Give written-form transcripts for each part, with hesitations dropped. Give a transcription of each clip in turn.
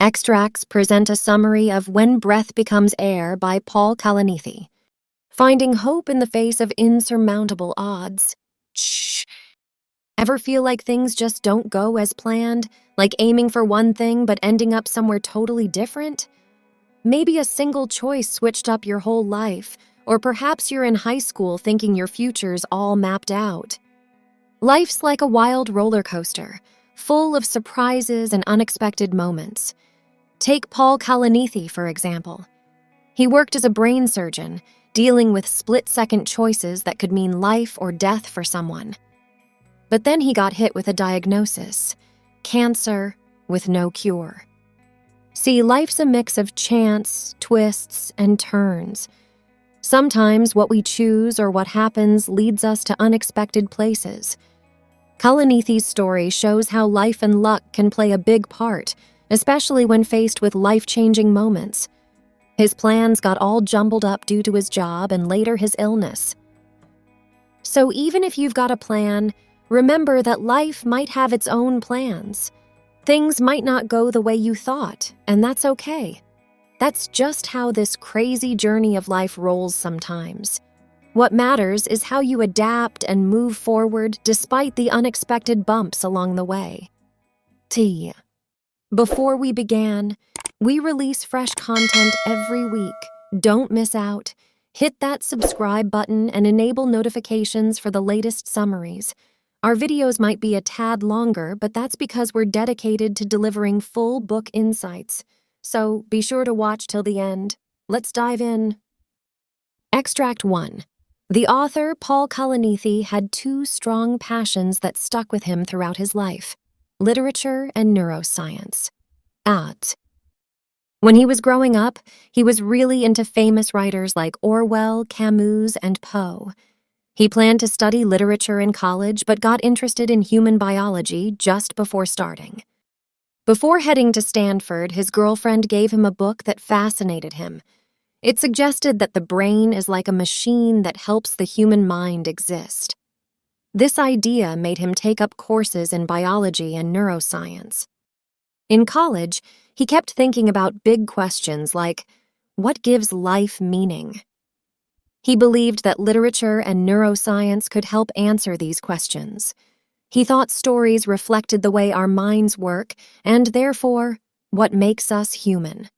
Extracts present a summary of When Breath Becomes Air by Paul Kalanithi. Finding hope in the face of insurmountable odds. Shh. Ever feel like things just don't go as planned? Like aiming for one thing but ending up somewhere totally different? Maybe a single choice switched up your whole life, or perhaps you're in high school thinking your future's all mapped out. Life's like a wild roller coaster, full of surprises and unexpected moments. Take Paul Kalanithi, for example. He worked as a brain surgeon, dealing with split-second choices that could mean life or death for someone. But then he got hit with a diagnosis: cancer with no cure. See, life's a mix of chance, twists, and turns. Sometimes what we choose or what happens leads us to unexpected places. Kalanithi's story shows how life and luck can play a big part, especially when faced with life-changing moments. His plans got all jumbled up due to his job and later his illness. So even if you've got a plan, remember that life might have its own plans. Things might not go the way you thought, and that's okay. That's just how this crazy journey of life rolls sometimes. What matters is how you adapt and move forward despite the unexpected bumps along the way. Before we began, we release fresh content every week. Don't miss out. Hit that subscribe button and enable notifications for the latest summaries. Our videos might be a tad longer, but that's because we're dedicated to delivering full book insights. So be sure to watch till the end. Let's dive in. Extract 1. The author, Paul Kalanithi, had two strong passions that stuck with him throughout his life: literature and neuroscience. When he was growing up, he was really into famous writers like Orwell, Camus, and Poe. He planned to study literature in college, but got interested in human biology just before starting. Before heading to Stanford, his girlfriend gave him a book that fascinated him. It suggested that the brain is like a machine that helps the human mind exist. This idea made him take up courses in biology and neuroscience. In college, he kept thinking about big questions like, what gives life meaning? He believed that literature and neuroscience could help answer these questions. He thought stories reflected the way our minds work and, therefore, what makes us human.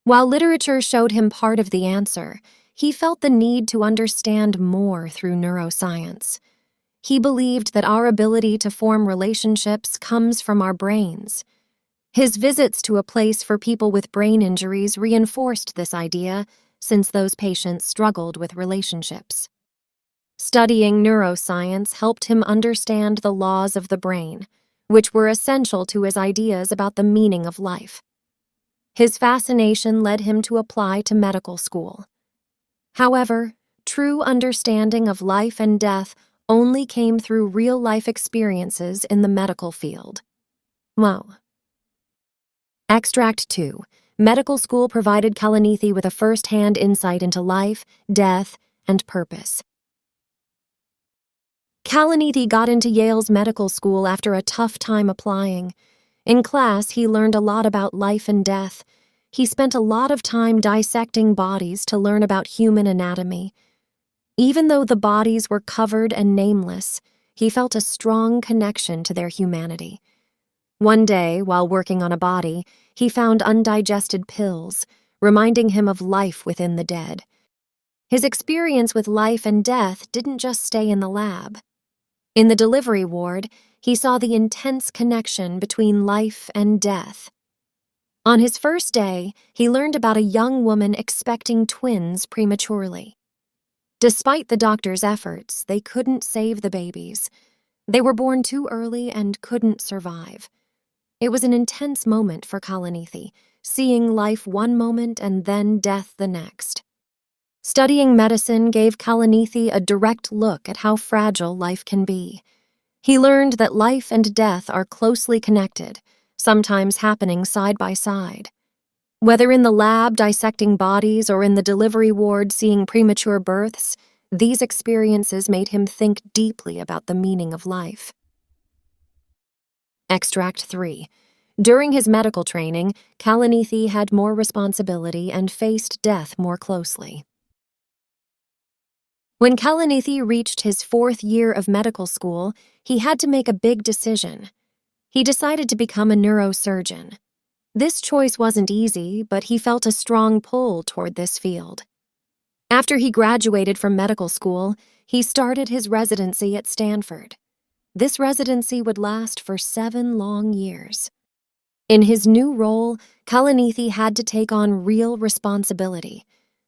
While literature showed him part of the answer, he felt the need to understand more through neuroscience. He believed that our ability to form relationships comes from our brains. His visits to a place for people with brain injuries reinforced this idea, since those patients struggled with relationships. Studying neuroscience helped him understand the laws of the brain, which were essential to his ideas about the meaning of life. His fascination led him to apply to medical school. However, true understanding of life and death only came through real-life experiences in the medical field. Extract 2. Medical school provided Kalanithi with a first-hand insight into life, death, and purpose. Kalanithi got into Yale's medical school after a tough time applying. In class, he learned a lot about life and death. He spent a lot of time dissecting bodies to learn about human anatomy. Even though the bodies were covered and nameless, he felt a strong connection to their humanity. One day, while working on a body, he found undigested pills, reminding him of life within the dead. His experience with life and death didn't just stay in the lab. In the delivery ward, he saw the intense connection between life and death. On his first day, he learned about a young woman expecting twins prematurely. Despite the doctor's efforts, they couldn't save the babies. They were born too early and couldn't survive. It was an intense moment for Kalanithi, seeing life one moment and then death the next. Studying medicine gave Kalanithi a direct look at how fragile life can be. He learned that life and death are closely connected, sometimes happening side by side. Whether in the lab dissecting bodies or in the delivery ward seeing premature births, these experiences made him think deeply about the meaning of life. Extract 3. During his medical training, Kalanithi had more responsibility and faced death more closely. When Kalanithi reached his 4th year of medical school, he had to make a big decision. He decided to become a neurosurgeon. This choice wasn't easy, but he felt a strong pull toward this field. After he graduated from medical school, he started his residency at Stanford. This residency would last for 7 long years. In his new role, Kalanithi had to take on real responsibility.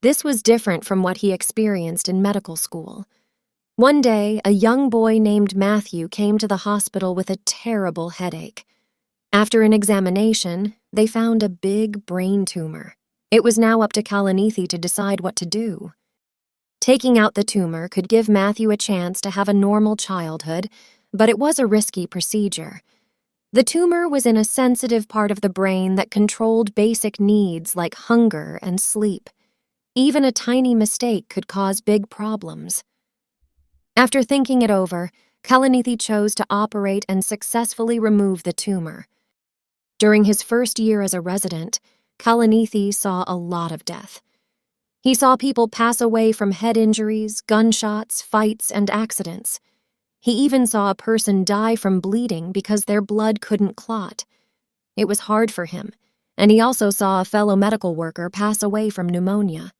This was different from what he experienced in medical school. One day, a young boy named Matthew came to the hospital with a terrible headache. After an examination, they found a big brain tumor. It was now up to Kalanithi to decide what to do. Taking out the tumor could give Matthew a chance to have a normal childhood, but it was a risky procedure. The tumor was in a sensitive part of the brain that controlled basic needs like hunger and sleep. Even a tiny mistake could cause big problems. After thinking it over, Kalanithi chose to operate and successfully remove the tumor. During his first year as a resident, Kalanithi saw a lot of death. He saw people pass away from head injuries, gunshots, fights, and accidents. He even saw a person die from bleeding because their blood couldn't clot. It was hard for him, and he also saw a fellow medical worker pass away from pneumonia.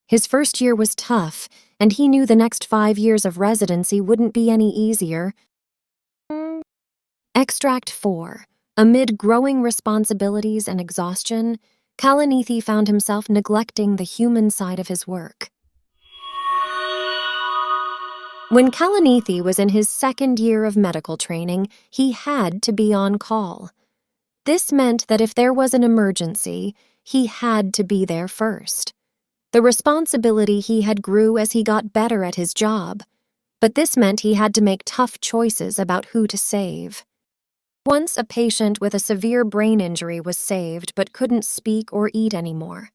His first year was tough, and he knew the next 5 years of residency wouldn't be any easier. Extract 4. Amid growing responsibilities and exhaustion, Kalanithi found himself neglecting the human side of his work. When Kalanithi was in his 2nd year of medical training, he had to be on call. This meant that if there was an emergency, he had to be there first. The responsibility he had grew as he got better at his job, but this meant he had to make tough choices about who to save. Once a patient with a severe brain injury was saved but couldn't speak or eat anymore.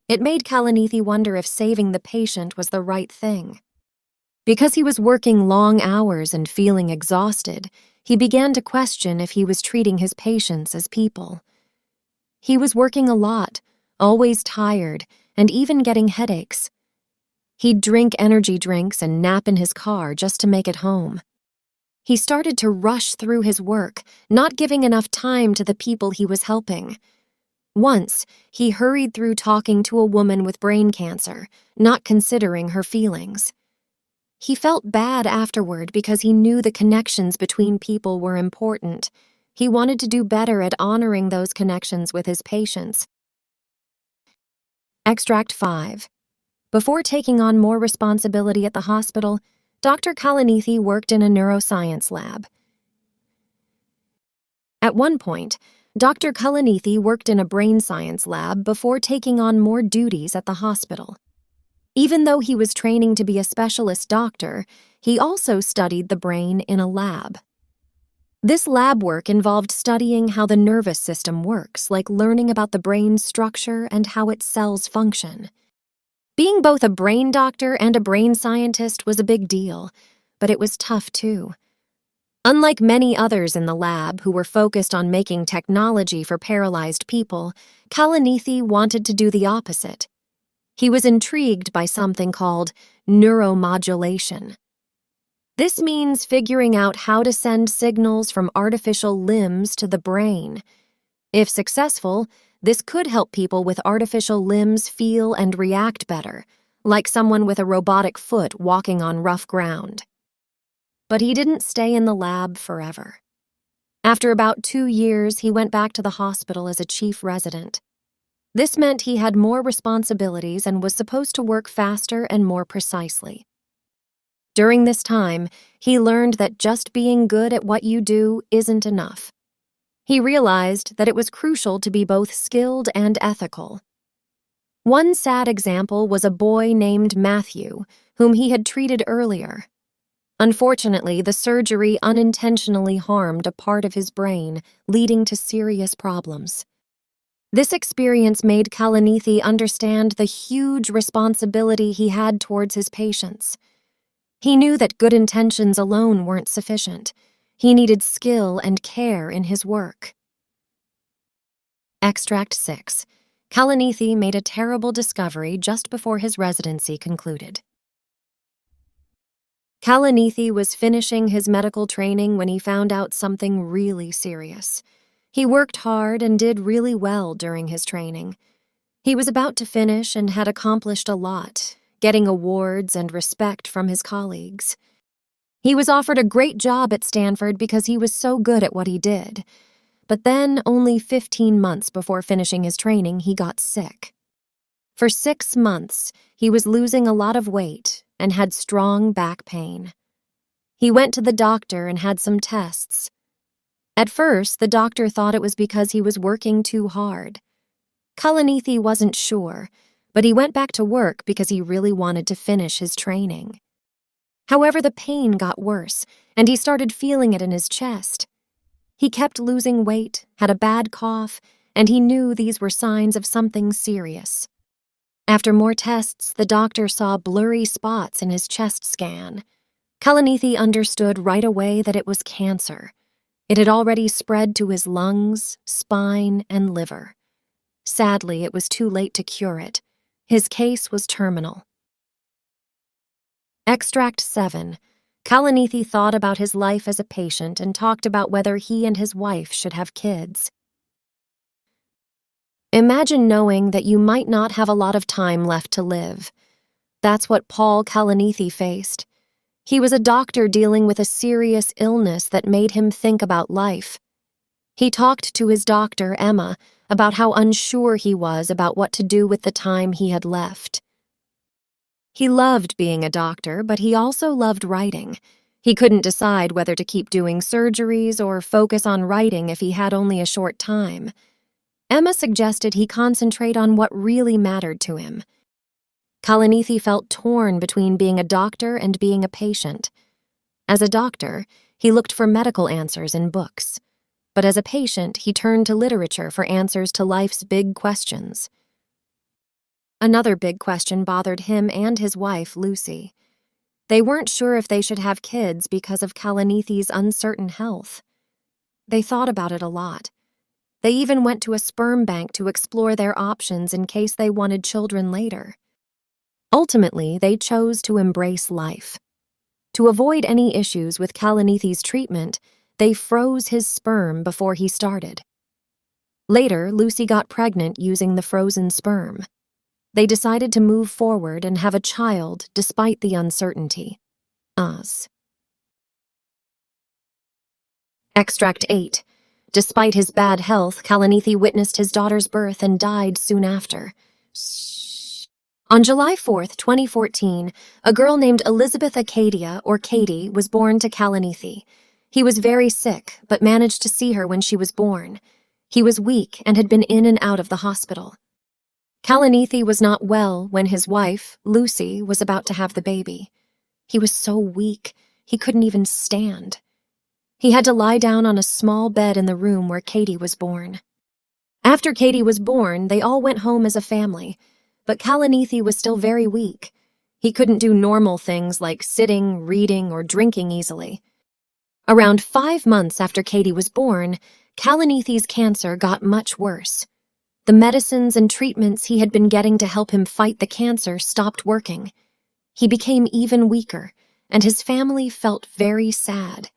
It made Kalanithi wonder if saving the patient was the right thing. Because he was working long hours and feeling exhausted, he began to question if he was treating his patients as people. He was working a lot, always tired, and even getting headaches. He'd drink energy drinks and nap in his car just to make it home. He started to rush through his work, not giving enough time to the people he was helping. Once, he hurried through talking to a woman with brain cancer, not considering her feelings. He felt bad afterward because he knew the connections between people were important. He wanted to do better at honoring those connections with his patients. Extract 5. Before taking on more responsibility at the hospital, Dr. Kalanithi worked in a neuroscience lab. At one point, Dr. Kalanithi worked in a brain science lab before taking on more duties at the hospital. Even though he was training to be a specialist doctor, he also studied the brain in a lab. This lab work involved studying how the nervous system works, like learning about the brain's structure and how its cells function. Being both a brain doctor and a brain scientist was a big deal, but it was tough too. Unlike many others in the lab who were focused on making technology for paralyzed people, Kalanithi wanted to do the opposite. He was intrigued by something called neuromodulation. This means figuring out how to send signals from artificial limbs to the brain. If successful, this could help people with artificial limbs feel and react better, like someone with a robotic foot walking on rough ground. But he didn't stay in the lab forever. After about 2 years, he went back to the hospital as a chief resident. This meant he had more responsibilities and was supposed to work faster and more precisely. During this time, he learned that just being good at what you do isn't enough. He realized that it was crucial to be both skilled and ethical. One sad example was a boy named Matthew, whom he had treated earlier. Unfortunately, the surgery unintentionally harmed a part of his brain, leading to serious problems. This experience made Kalanithi understand the huge responsibility he had towards his patients. He knew that good intentions alone weren't sufficient. He needed skill and care in his work. Extract 6. Kalanithi made a terrible discovery just before his residency concluded. Kalanithi was finishing his medical training when he found out something really serious. He worked hard and did really well during his training. He was about to finish and had accomplished a lot, getting awards and respect from his colleagues. He was offered a great job at Stanford because he was so good at what he did. But then, only 15 months before finishing his training, he got sick. For 6 months, he was losing a lot of weight and had strong back pain. He went to the doctor and had some tests. At first, the doctor thought it was because he was working too hard. Kalanithi wasn't sure, but he went back to work because he really wanted to finish his training. However, the pain got worse, and he started feeling it in his chest. He kept losing weight, had a bad cough, and he knew these were signs of something serious. After more tests, the doctor saw blurry spots in his chest scan. Kalanithi understood right away that it was cancer. It had already spread to his lungs, spine, and liver. Sadly, it was too late to cure it. His case was terminal. Extract 7. Kalanithi thought about his life as a patient and talked about whether he and his wife should have kids. Imagine knowing that you might not have a lot of time left to live. That's what Paul Kalanithi faced. He was a doctor dealing with a serious illness that made him think about life. He talked to his doctor, Emma, about how unsure he was about what to do with the time he had left. He loved being a doctor, but he also loved writing. He couldn't decide whether to keep doing surgeries or focus on writing if he had only a short time. Emma suggested he concentrate on what really mattered to him. Kalanithi felt torn between being a doctor and being a patient. As a doctor, he looked for medical answers in books. But as a patient, he turned to literature for answers to life's big questions. Another big question bothered him and his wife, Lucy. They weren't sure if they should have kids because of Kalanithi's uncertain health. They thought about it a lot. They even went to a sperm bank to explore their options in case they wanted children later. Ultimately, they chose to embrace life. To avoid any issues with Kalanithi's treatment, they froze his sperm before he started. Later, Lucy got pregnant using the frozen sperm. They decided to move forward and have a child despite the uncertainty. Us. Extract 8. Despite his bad health, Kalanithi witnessed his daughter's birth and died soon after. On July 4, 2014, a girl named Elizabeth Acadia, or Katie, was born to Kalanithi. He was very sick, but managed to see her when she was born. He was weak and had been in and out of the hospital. Kalanithi was not well when his wife, Lucy, was about to have the baby. He was so weak, he couldn't even stand. He had to lie down on a small bed in the room where Katie was born. After Katie was born, they all went home as a family, but Kalanithi was still very weak. He couldn't do normal things like sitting, reading, or drinking easily. Around 5 months after Katie was born, Kalanithi's cancer got much worse. The medicines and treatments he had been getting to help him fight the cancer stopped working. He became even weaker, and his family felt very sad.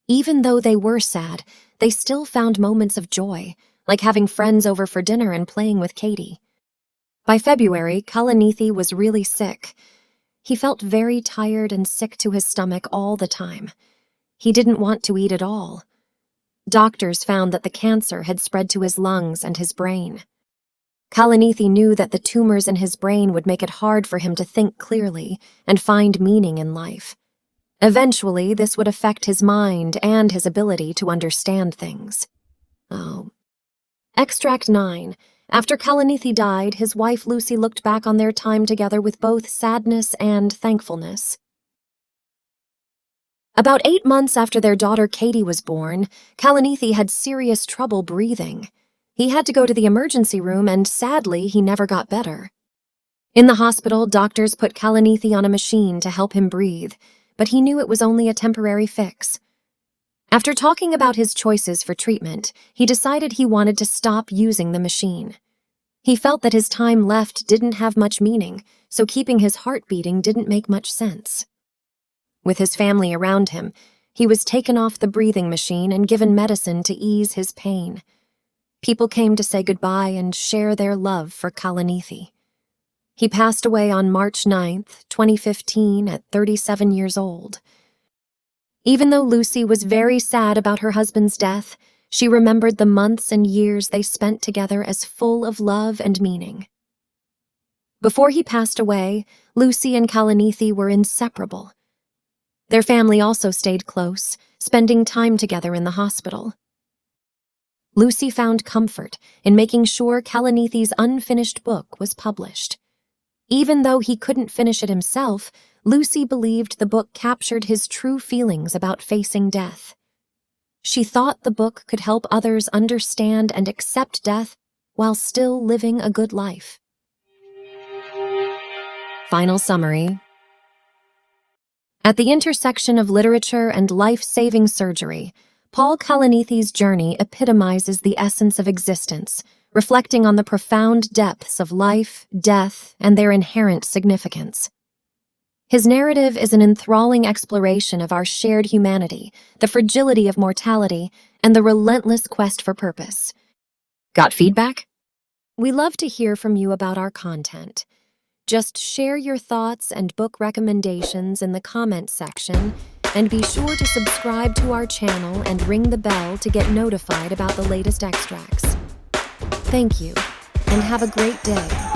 Even though they were sad, they still found moments of joy, like having friends over for dinner and playing with Katie. By February, Kalanithi was really sick. He felt very tired and sick to his stomach all the time. He didn't want to eat at all. Doctors found that the cancer had spread to his lungs and his brain. Kalanithi knew that the tumors in his brain would make it hard for him to think clearly and find meaning in life. Eventually, this would affect his mind and his ability to understand things. Extract 9. After Kalanithi died, his wife Lucy looked back on their time together with both sadness and thankfulness. About 8 months after their daughter Katie was born, Kalanithi had serious trouble breathing. He had to go to the emergency room, and sadly, he never got better. In the hospital, doctors put Kalanithi on a machine to help him breathe, but he knew it was only a temporary fix. After talking about his choices for treatment, he decided he wanted to stop using the machine. He felt that his time left didn't have much meaning, so keeping his heart beating didn't make much sense. With his family around him, he was taken off the breathing machine and given medicine to ease his pain. People came to say goodbye and share their love for Kalanithi. He passed away on March 9th, 2015, at 37 years old. Even though Lucy was very sad about her husband's death, she remembered the months and years they spent together as full of love and meaning. Before he passed away, Lucy and Kalanithi were inseparable. Their family also stayed close, spending time together in the hospital. Lucy found comfort in making sure Kalanithi's unfinished book was published. Even though he couldn't finish it himself, Lucy believed the book captured his true feelings about facing death. She thought the book could help others understand and accept death while still living a good life. Final summary. At the intersection of literature and life-saving surgery, Paul Kalanithi's journey epitomizes the essence of existence, reflecting on the profound depths of life, death, and their inherent significance. His narrative is an enthralling exploration of our shared humanity, the fragility of mortality, and the relentless quest for purpose. Got feedback? We love to hear from you about our content. Just share your thoughts and book recommendations in the comments section, and be sure to subscribe to our channel and ring the bell to get notified about the latest extracts. Thank you, and have a great day.